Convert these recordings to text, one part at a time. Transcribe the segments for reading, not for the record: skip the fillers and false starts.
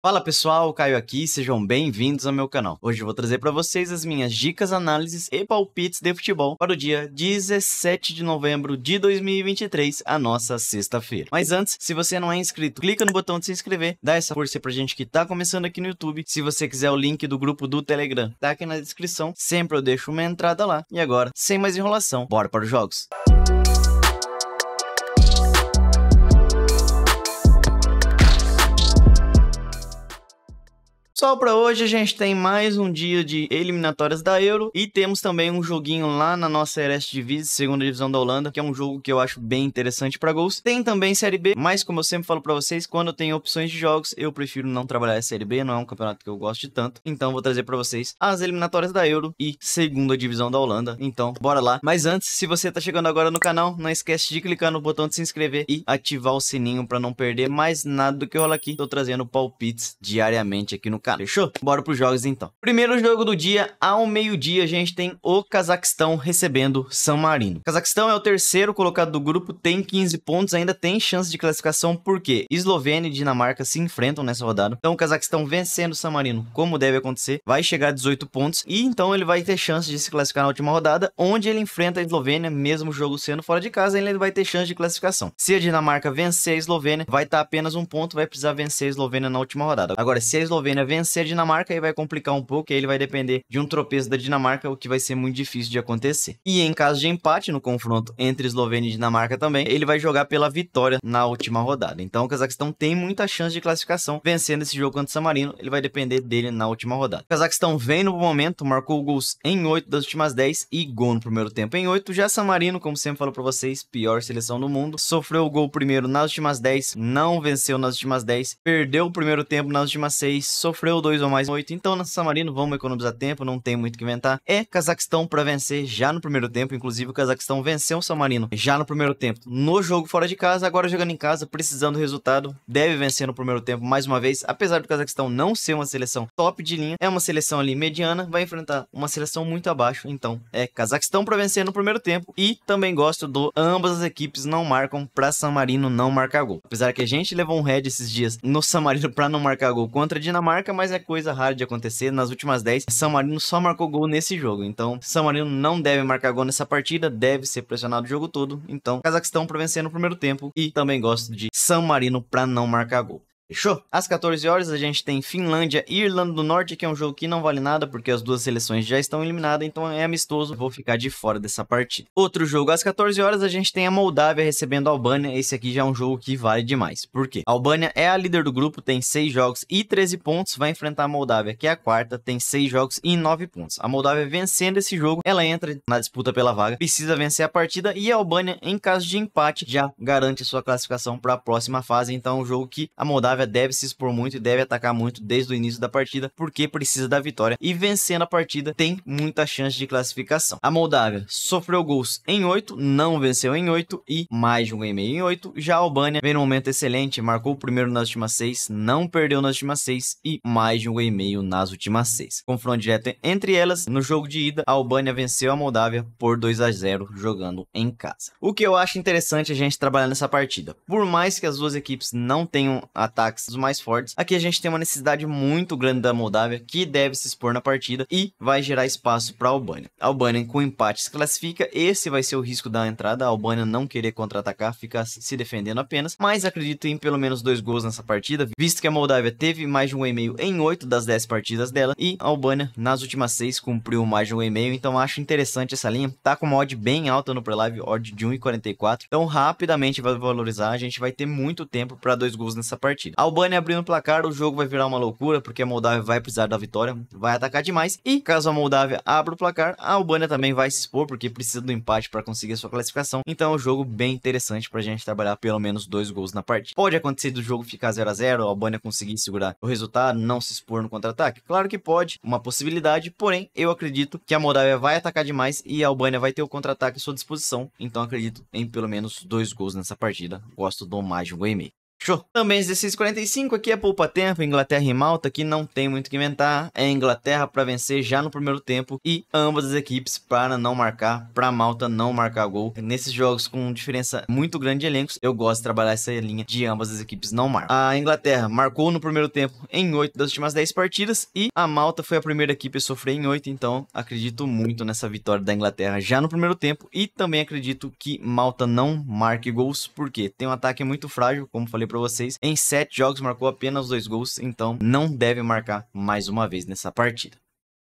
Fala pessoal, Caio aqui, sejam bem-vindos ao meu canal. Hoje eu vou trazer para vocês as minhas dicas, análises e palpites de futebol para o dia 17 de novembro de 2023, a nossa sexta-feira. Mas antes, se você não é inscrito, clica no botão de se inscrever, dá essa força pra gente que tá começando aqui no YouTube. Se você quiser o link do grupo do Telegram, tá aqui na descrição, sempre eu deixo uma entrada lá. E agora, sem mais enrolação, bora para os jogos. Só para hoje a gente tem mais um dia de eliminatórias da Euro e temos também um joguinho lá na nossa Eredivisie, segunda divisão da Holanda, que é um jogo que eu acho bem interessante para gols. Tem também Série B, mas como eu sempre falo para vocês, quando eu tenho opções de jogos, eu prefiro não trabalhar a Série B, não é um campeonato que eu gosto de tanto. Então vou trazer para vocês as eliminatórias da Euro e segunda divisão da Holanda. Então bora lá. Mas antes, se você tá chegando agora no canal, não esquece de clicar no botão de se inscrever e ativar o sininho para não perder mais nada do que rola aqui. Tô trazendo palpites diariamente aqui no canal. Fechou? Bora pros jogos então. Primeiro jogo do dia, ao meio-dia, a gente tem o Cazaquistão recebendo San Marino. O Cazaquistão é o terceiro colocado do grupo, tem 15 pontos, ainda tem chance de classificação, porque Eslovênia e Dinamarca se enfrentam nessa rodada. Então o Cazaquistão vencendo o San Marino, como deve acontecer, vai chegar a 18 pontos, e então ele vai ter chance de se classificar na última rodada, onde ele enfrenta a Eslovênia, mesmo o jogo sendo fora de casa, ele vai ter chance de classificação. Se a Dinamarca vencer a Eslovênia, vai estar apenas um ponto, vai precisar vencer a Eslovênia na última rodada. Agora, se a Eslovênia vencer a Dinamarca, aí vai complicar um pouco, aí ele vai depender de um tropeço da Dinamarca, o que vai ser muito difícil de acontecer. E em caso de empate no confronto entre Eslovênia e Dinamarca também, ele vai jogar pela vitória na última rodada. Então o Cazaquistão tem muita chance de classificação vencendo esse jogo contra o San Marino, ele vai depender dele na última rodada. O Cazaquistão vem no momento, marcou gols em 8 das últimas 10 e gol no primeiro tempo em 8. Já San Marino, como sempre falo pra vocês, pior seleção do mundo, sofreu o gol primeiro nas últimas 10, não venceu nas últimas 10, perdeu o primeiro tempo nas últimas 6, sofreu 2 ou mais 8. Então, no San Marino, vamos economizar tempo, não tem muito o que inventar. É Cazaquistão para vencer já no primeiro tempo. Inclusive, o Cazaquistão venceu o San Marino já no primeiro tempo no jogo fora de casa. Agora, jogando em casa, precisando do resultado, deve vencer no primeiro tempo mais uma vez. Apesar do Cazaquistão não ser uma seleção top de linha, é uma seleção ali mediana, vai enfrentar uma seleção muito abaixo. Então, é Cazaquistão para vencer no primeiro tempo. E também gosto do ambas as equipes não marcam para San Marino não marcar gol. Apesar que a gente levou um head esses dias no San Marino para não marcar gol contra a Dinamarca, mas é coisa rara de acontecer. Nas últimas 10, San Marino só marcou gol nesse jogo. Então, San Marino não deve marcar gol nessa partida, deve ser pressionado o jogo todo. Então, Cazaquistão para vencer no primeiro tempo e também gosto de San Marino para não marcar gol. Fechou? Às 14 horas a gente tem Finlândia e Irlanda do Norte, que é um jogo que não vale nada, porque as duas seleções já estão eliminadas, então é amistoso, vou ficar de fora dessa partida. Outro jogo, às 14 horas a gente tem a Moldávia recebendo a Albânia, esse aqui já é um jogo que vale demais. Por quê? A Albânia é a líder do grupo, tem 6 jogos e 13 pontos, vai enfrentar a Moldávia, que é a quarta, tem 6 jogos e 9 pontos. A Moldávia vencendo esse jogo, ela entra na disputa pela vaga, precisa vencer a partida, e a Albânia, em caso de empate, já garante sua classificação para a próxima fase. Então é um jogo que a Moldávia deve se expor muito e deve atacar muito desde o início da partida, porque precisa da vitória, e vencendo a partida tem muita chance de classificação. A Moldávia sofreu gols em 8, não venceu em 8 e mais de um gol e meio em 8. Já a Albânia vem num momento excelente, marcou o primeiro nas últimas 6, não perdeu nas últimas 6 e mais de um gol e meio nas últimas 6. Confronto direto entre elas, no jogo de ida, a Albânia venceu a Moldávia por 2-0 jogando em casa. O que eu acho interessante a gente trabalhar nessa partida, por mais que as duas equipes não tenham ataques mais fortes, aqui a gente tem uma necessidade muito grande da Moldávia, que deve se expor na partida e vai gerar espaço para a Albânia. A Albânia com empate se classifica, esse vai ser o risco da entrada, a Albânia não querer contra-atacar, ficar se defendendo apenas, mas acredito em pelo menos 2 gols nessa partida, visto que a Moldávia teve mais de um gol e meio em 8 das 10 partidas dela, e a Albânia nas últimas 6 cumpriu mais de um gol e meio, então acho interessante essa linha, tá com uma odd bem alta no Prelive, odd de 1,44, então rapidamente vai valorizar, a gente vai ter muito tempo para 2 gols nessa partida. A Albânia abrindo o placar, o jogo vai virar uma loucura, porque a Moldávia vai precisar da vitória, vai atacar demais, e caso a Moldávia abra o placar, a Albânia também vai se expor, porque precisa do empate para conseguir a sua classificação. Então é um jogo bem interessante pra gente trabalhar pelo menos 2 gols na partida. Pode acontecer do jogo ficar 0-0, a Albânia conseguir segurar o resultado, não se expor no contra-ataque? Claro que pode, uma possibilidade, porém eu acredito que a Moldávia vai atacar demais e a Albânia vai ter o contra-ataque à sua disposição, então acredito em pelo menos 2 gols nessa partida, gosto do mais de um gol e meio. Show. Também 16:45 aqui é poupa-tempo, Inglaterra e Malta, que não tem muito o que inventar. É Inglaterra para vencer já no primeiro tempo e ambas as equipes para não marcar, para Malta não marcar gol. Nesses jogos com diferença muito grande de elencos, eu gosto de trabalhar essa linha de ambas as equipes não marcam. A Inglaterra marcou no primeiro tempo em 8 das últimas 10 partidas e a Malta foi a primeira equipe a sofrer em 8, então acredito muito nessa vitória da Inglaterra já no primeiro tempo e também acredito que Malta não marque gols, porque tem um ataque muito frágil, como falei para vocês, em 7 jogos marcou apenas 2 gols, então não deve marcar mais uma vez nessa partida.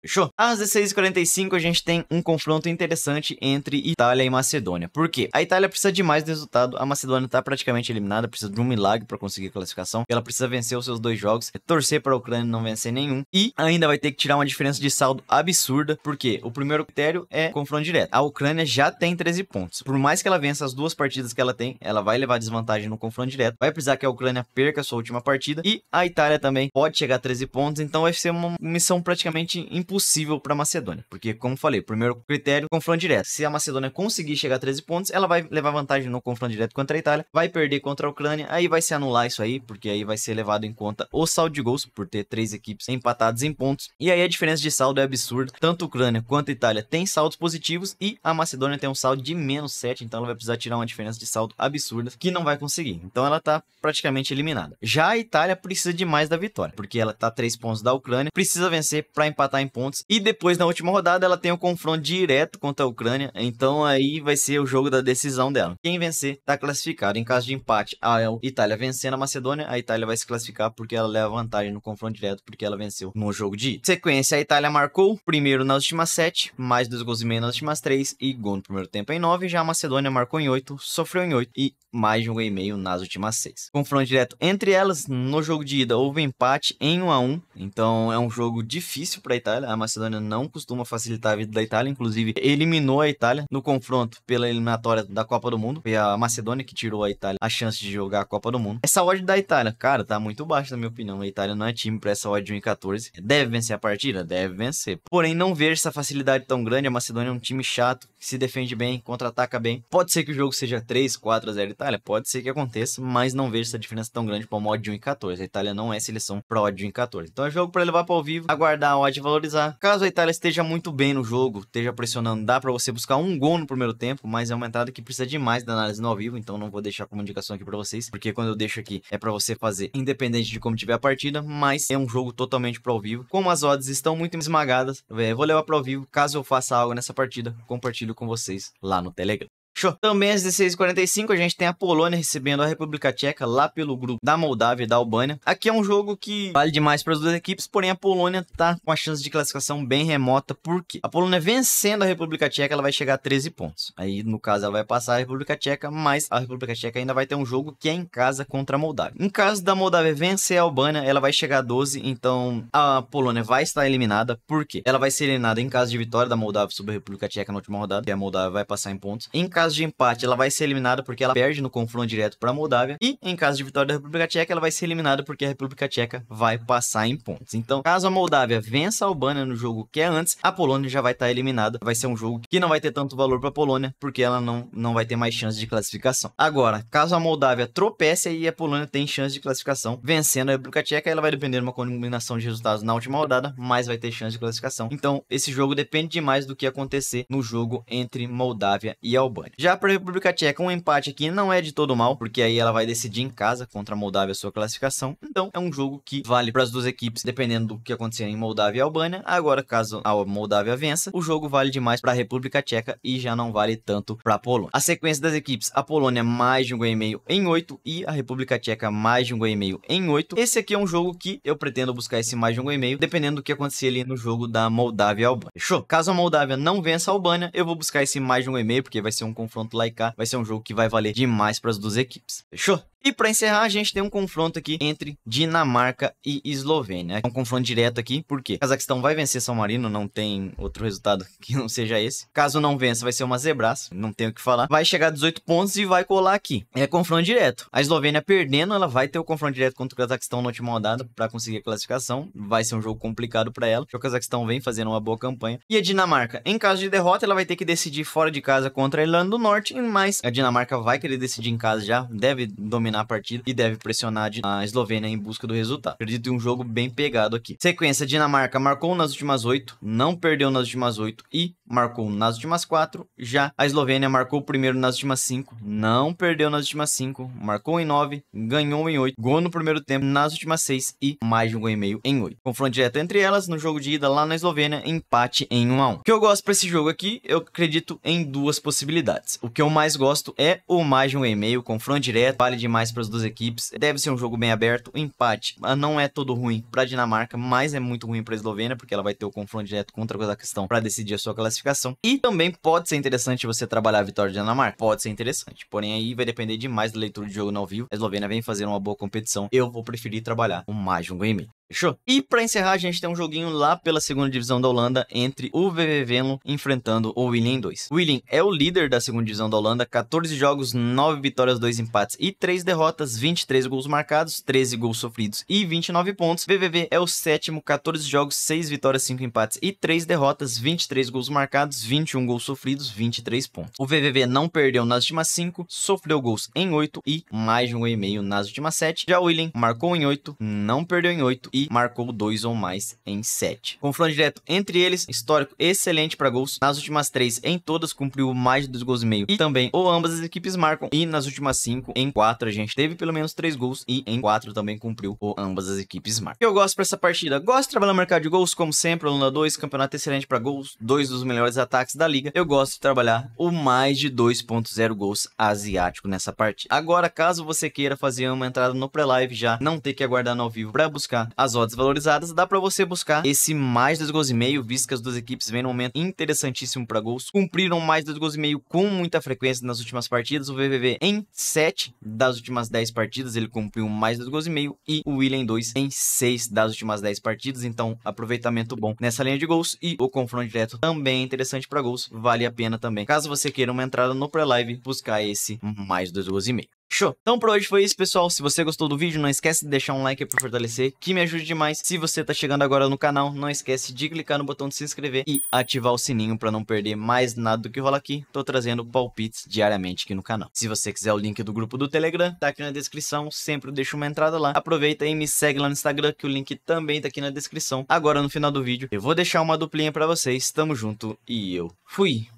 Fechou? Às 16:45 a gente tem um confronto interessante entre Itália e Macedônia. Por quê? A Itália precisa de mais resultado, a Macedônia tá praticamente eliminada, precisa de um milagre para conseguir a classificação. Ela precisa vencer os seus 2 jogos, torcer para a Ucrânia não vencer nenhum e ainda vai ter que tirar uma diferença de saldo absurda, porque o primeiro critério é confronto direto. A Ucrânia já tem 13 pontos. Por mais que ela vença as 2 partidas que ela tem, ela vai levar desvantagem no confronto direto. Vai precisar que a Ucrânia perca a sua última partida e a Itália também pode chegar a 13 pontos, então vai ser uma missão praticamente impossível para Macedônia, porque como falei, primeiro critério, confronto direto. Se a Macedônia conseguir chegar a 13 pontos, ela vai levar vantagem no confronto direto contra a Itália, vai perder contra a Ucrânia, aí vai se anular isso aí, porque aí vai ser levado em conta o saldo de gols, por ter 3 equipes empatadas em pontos, e aí a diferença de saldo é absurda. Tanto a Ucrânia quanto a Itália tem saldos positivos e a Macedônia tem um saldo de -7, então ela vai precisar tirar uma diferença de saldo absurda, que não vai conseguir, então ela tá praticamente eliminada. Já a Itália precisa de mais da vitória, porque ela tá 3 pontos da Ucrânia, precisa vencer para empatar em pontos, e depois na última rodada ela tem o confronto direto contra a Ucrânia, então aí vai ser o jogo da decisão dela. Quem vencer tá classificado. Em caso de empate, a Itália vencendo a Macedônia, a Itália vai se classificar porque ela leva vantagem no confronto direto, porque ela venceu no jogo de ida. Sequência, a Itália marcou primeiro nas últimas 7, mais 2 gols e meio nas últimas 3 e gol no primeiro tempo em 9. Já a Macedônia marcou em 8, sofreu em 8 e mais de um gol e meio nas últimas 6. Confronto direto entre elas, no jogo de ida houve empate em 1-1, então é um jogo difícil para a Itália. A Macedônia não costuma facilitar a vida da Itália, inclusive eliminou a Itália no confronto pela eliminatória da Copa do Mundo. Foi a Macedônia que tirou a Itália a chance de jogar a Copa do Mundo. Essa odd da Itália, cara, tá muito baixa na minha opinião. A Itália não é time para essa odd de 1,14. Deve vencer a partida? Deve vencer. Porém, não vejo essa facilidade tão grande. A Macedônia é um time chato, que se defende bem, contra-ataca bem. Pode ser que o jogo seja 3, 4-0 Itália, pode ser que aconteça, mas não vejo essa diferença tão grande para uma odd de 1,14. A Itália não é seleção para odd de 1,14. Então é jogo para levar para ao vivo, aguardar a odd valorizar. Caso a Itália esteja muito bem no jogo, esteja pressionando, dá para você buscar um gol no primeiro tempo, mas é uma entrada que precisa demais da análise no ao vivo, então não vou deixar como indicação aqui para vocês, porque quando eu deixo aqui é para você fazer independente de como tiver a partida, mas é um jogo totalmente para ao vivo. Como as odds estão muito esmagadas, vou levar para ao vivo. Caso eu faça algo nessa partida, compartilho com vocês lá no Telegram. Show. Também às 16:45 a gente tem a Polônia recebendo a República Tcheca lá pelo grupo da Moldávia e da Albânia. Aqui é um jogo que vale demais para as 2 equipes, porém a Polônia tá com a chance de classificação bem remota, porque a Polônia vencendo a República Tcheca, ela vai chegar a 13 pontos. Aí no caso ela vai passar a República Tcheca, mas a República Tcheca ainda vai ter um jogo que é em casa contra a Moldávia. Em caso da Moldávia vencer a Albânia, ela vai chegar a 12, então a Polônia vai estar eliminada. Por quê? Ela vai ser eliminada em caso de vitória da Moldávia sobre a República Tcheca na última rodada, e a Moldávia vai passar em pontos. Em caso de empate, ela vai ser eliminada porque ela perde no confronto direto para a Moldávia. E em caso de vitória da República Tcheca, ela vai ser eliminada porque a República Tcheca vai passar em pontos. Então, caso a Moldávia vença a Albânia no jogo que é antes, a Polônia já vai estar eliminada. Vai ser um jogo que não vai ter tanto valor para a Polônia, porque ela não vai ter mais chance de classificação. Agora, caso a Moldávia tropece, aí a Polônia tem chance de classificação. Vencendo a República Tcheca, ela vai depender de uma combinação de resultados na última rodada, mas vai ter chance de classificação. Então, esse jogo depende demais do que acontecer no jogo entre Moldávia e Albânia. Já para a República Tcheca, um empate aqui não é de todo mal, porque aí ela vai decidir em casa contra a Moldávia a sua classificação. Então é um jogo que vale para as 2 equipes, dependendo do que acontecer em Moldávia e Albânia. Agora, caso a Moldávia vença, o jogo vale demais para a República Tcheca e já não vale tanto para a Polônia. A sequência das equipes, a Polônia mais de um gol e meio em 8 e a República Tcheca mais de um gol e meio em 8. Esse aqui é um jogo que eu pretendo buscar esse mais de um gol e meio, dependendo do que acontecer ali no jogo da Moldávia e Albânia. Fechou? Caso a Moldávia não vença a Albânia, eu vou buscar esse mais de um gol e meio, porque vai ser um confronto lá e cá. Vai ser um jogo que vai valer demais para as 2 equipes. Fechou? E para encerrar, a gente tem um confronto aqui entre Dinamarca e Eslovênia. É um confronto direto aqui, porque Cazaquistão vai vencer São Marino, não tem outro resultado que não seja esse. Caso não vença, vai ser uma zebraça, não tem o que falar. Vai chegar a 18 pontos e vai colar aqui. É confronto direto. A Eslovênia perdendo, ela vai ter o confronto direto contra o Cazaquistão na última rodada para conseguir a classificação. Vai ser um jogo complicado para ela, porque o Cazaquistão vem fazendo uma boa campanha. E a Dinamarca, em caso de derrota, ela vai ter que decidir fora de casa contra a Irlanda do Norte, mas a Dinamarca vai querer decidir em casa já, deve dominar dominar a partida e deve pressionar a Eslovênia em busca do resultado. Acredito em um jogo bem pegado aqui. Sequência: Dinamarca marcou nas últimas 8, não perdeu nas últimas 8 e marcou nas últimas 4. Já a Eslovênia marcou primeiro nas últimas 5, não perdeu nas últimas 5, marcou em 9, ganhou em 8, gol no primeiro tempo nas últimas 6 e mais de um gol e meio em 8. Confronto direto entre elas no jogo de ida lá na Eslovênia, empate em 1-1. O que eu gosto para esse jogo aqui, eu acredito em duas possibilidades. O que eu mais gosto é o mais de um gol e meio, confronto direto, vale demais para as duas equipes, deve ser um jogo bem aberto. O empate não é todo ruim para a Dinamarca, mas é muito ruim para a Eslovênia, porque ela vai ter o confronto direto contra a questão para decidir a sua classificação. E também pode ser interessante você trabalhar a vitória da Dinamarca, pode ser interessante, porém aí vai depender demais da leitura de jogo no ao vivo. A Eslovênia vem fazer uma boa competição, eu vou preferir trabalhar o mais de um gol e meio. Fechou? E pra encerrar, a gente tem um joguinho lá pela segunda divisão da Holanda entre o VV Venlo enfrentando o Willem 2. O Willem é o líder da segunda divisão da Holanda, 14 jogos, 9 vitórias, 2 empates e 3 derrotas, 23 gols marcados, 13 gols sofridos e 29 pontos. VVV é o sétimo, 14 jogos, 6 vitórias, 5 empates e 3 derrotas, 23 gols marcados, 21 gols sofridos, 23 pontos. O VVV não perdeu nas últimas 5, sofreu gols em 8 e mais de um gol e meio nas últimas 7. Já o Willem marcou em 8, não perdeu em 8 e marcou 2 ou mais em 7. Confronto direto entre eles, histórico excelente para gols. Nas últimas 3, em todas cumpriu mais de 2 gols e meio. E também, ou ambas as equipes marcam. E nas últimas 5, em 4 a gente teve pelo menos 3 gols. E em 4 também cumpriu, ou ambas as equipes marcam. Eu gosto para essa partida. Gosto de trabalhar no mercado de gols, como sempre. Holanda 2, campeonato excelente para gols. 2 dos melhores ataques da liga. Eu gosto de trabalhar o mais de 2.0 gols asiático nessa partida. Agora, caso você queira fazer uma entrada no pré-live já, não ter que aguardar no ao vivo para buscar as odds valorizadas, dá para você buscar esse mais 2 gols e meio, visto que as duas equipes vêm num momento interessantíssimo para gols, cumpriram mais 2 gols e meio com muita frequência nas últimas partidas. O VVV em 7 das últimas 10 partidas ele cumpriu mais 2 gols e meio e o Willem 2 em 6 das últimas 10 partidas, então aproveitamento bom nessa linha de gols e o confronto direto também é interessante para gols, vale a pena também, caso você queira uma entrada no pré-live, buscar esse mais 2 gols e meio. Show! Então por hoje foi isso, pessoal. Se você gostou do vídeo, não esquece de deixar um like aí pra fortalecer, que me ajude demais. Se você tá chegando agora no canal, não esquece de clicar no botão de se inscrever e ativar o sininho pra não perder mais nada do que rola aqui. Tô trazendo palpites diariamente aqui no canal. Se você quiser o link do grupo do Telegram, tá aqui na descrição. Sempre deixo uma entrada lá. Aproveita e me segue lá no Instagram, que o link também tá aqui na descrição. Agora no final do vídeo, eu vou deixar uma duplinha pra vocês. Tamo junto e eu fui!